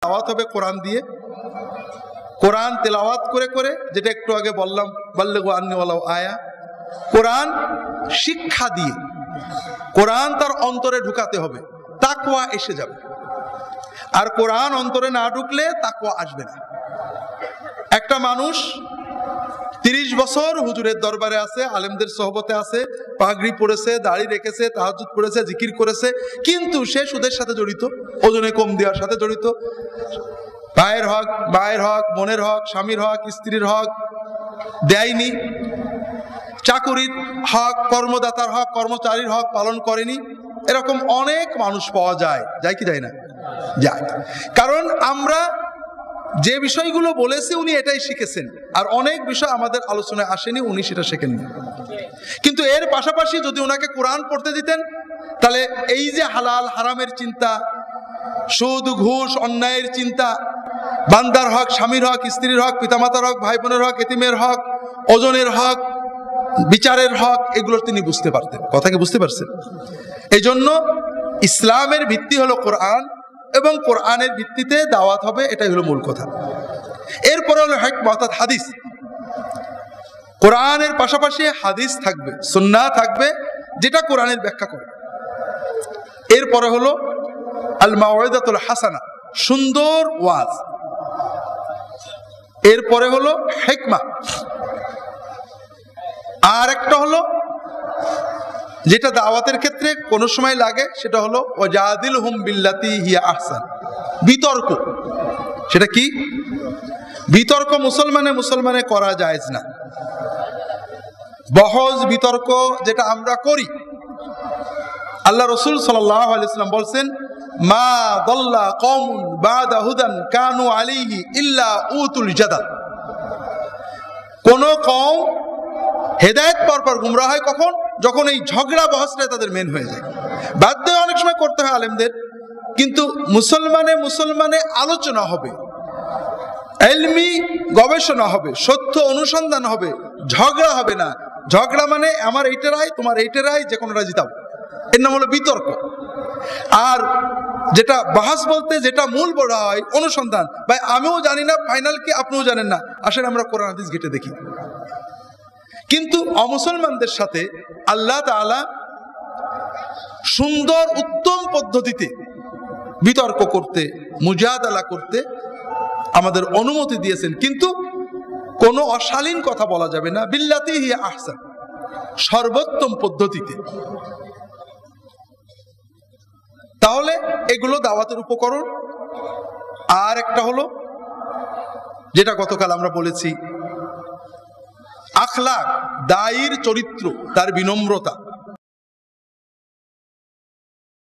দাওয়াত হবে কোরআন দিয়ে, কোরআন তেলাওয়াত করে করে, যেটা একটু আগে বললাম বাল্লিগু আন্নী ওয়ালাউ আয়া, কোরআন শিক্ষা দিয়ে কোরআন তার অন্তরে ঢুকাতে হবে, তাকওয়া এসে যাবে। আর কোরআন অন্তরে না ঢুকলে তাকওয়া আসবে না। একটা মানুষ 30 বছর হুজুরের দরবারে আছে, আলেমদের সোহবতে আছে, পাগড়ি পরেছে, দাড়ি রেখেছে, তাহাজ্জুদ পড়েছে, জিকির করেছে, কিন্তু সে সুদের সাথে জড়িত, ওজনে কম দেওয়ার সাথে জড়িত, ভাইয়ের হক, মায়ের হক, বোনের হক, স্বামীর হক, স্ত্রীর হক দেয়নি, চাকুরির হক, কর্মদাতার হক, কর্মচারীর হক পালন করেনি। এরকম অনেক মানুষ পাওয়া যায়, যায় কি যায় না? যায়। কারণ আমরা যে বিষয়গুলো বলেছি উনি এটাই শিখেছেন, আর অনেক বিষয় আমাদের আলোচনায় আসেনি, উনি সেটা শেখেননি। কিন্তু এর পাশাপাশি যদি ওনাকে কোরআন পড়তে দিতেন, তাহলে এই যে হালাল হারামের চিন্তা, সুদ ঘুষ অন্যায়ের চিন্তা, বান্দার হক, স্বামীর হক, স্ত্রীর হক, পিতামাতার হক, ভাই বোনের হক, এতিমের হক, ওজনের হক, বিচারের হক, এগুলো তিনি বুঝতে পারতেন। কথা কি বুঝতে পারছেন? এই জন্য ইসলামের ভিত্তি হলো কোরআন, এবং কোরআনের ভিত্তিতে দাওয়াত হবে, এটাই হলো মূল কথা। এরপরে হলো হিকমত অর্থাৎ হাদিস। কোরআনের পাশাপাশি হাদিস থাকবে, সুন্নাহ থাকবে, যেটা কোরআনের ব্যাখ্যা করে। এরপরে হলো আল মাউইদাতুল হাসানা, সুন্দর ওয়াজ। এরপরে হলো হিকমা। আর একটা হলো যেটা দাওয়াতের ক্ষেত্রে কোনো সময় লাগে, সেটা হলো ওয়াজাদিলহুম বিল্লাতি হিয়া আহসান, বিতর্ক। সেটা কি? বিতর্ক মুসলমানে করা জায়েজ না। বহজ বিতর্ক যেটা আমরা করি, আল্লাহ রাসূল সাল্লাল্লাহু আলাইহি ওয়াসাল্লাম বলছেন, মা দাল্লা কওমুন বাদা হুদান কানু আলাইহি ইল্লা উতুল জাদাল। কোন কওম হেদায়েত পাওয়ার পর গুমরাহ হয় কখন? যখন এই ঝগড়া বহসটা তাদের মেন হয়ে যায়। বাধ্য অনেক সময় করতে হয় আলেমদের, কিন্তু মুসলমানে আলোচনা হবে, ইলমি গবেষণা হবে, সত্য অনুসন্ধান হবে, ঝগড়া হবে না। ঝগড়া মানে আমার এইটা রায়, তোমার এইটা রায়, যে কোনো রায় জিতাবো, এর নাম হলো বিতর্ক। আর যেটা বাহাস বলতে যেটা মূল বলা হয় অনুসন্ধান, ভাই আমিও জানি না ফাইনাল কি, আপনিও জানেন না, আসলে আমরা কোরআন হাদিস ঘেটে দেখি। কিন্তু অমুসলমানদের সাথে আল্লাহ তাআলা সুন্দর উত্তম পদ্ধতিতে বিতর্ক করতে, মুজাদালা করতে আমাদের অনুমতি দিয়েছেন, কিন্তু কোনো অশালীন কথা বলা যাবে না, বিল্লাতি হিয়া আহসান, সর্বোত্তম পদ্ধতিতে। তাহলে এগুলো দাওয়াতের উপকরণ। আর একটা হলো যেটা গতকাল আমরা বলেছি, আখলাক, দায়ীর চরিত্র, তার বিনম্রতা।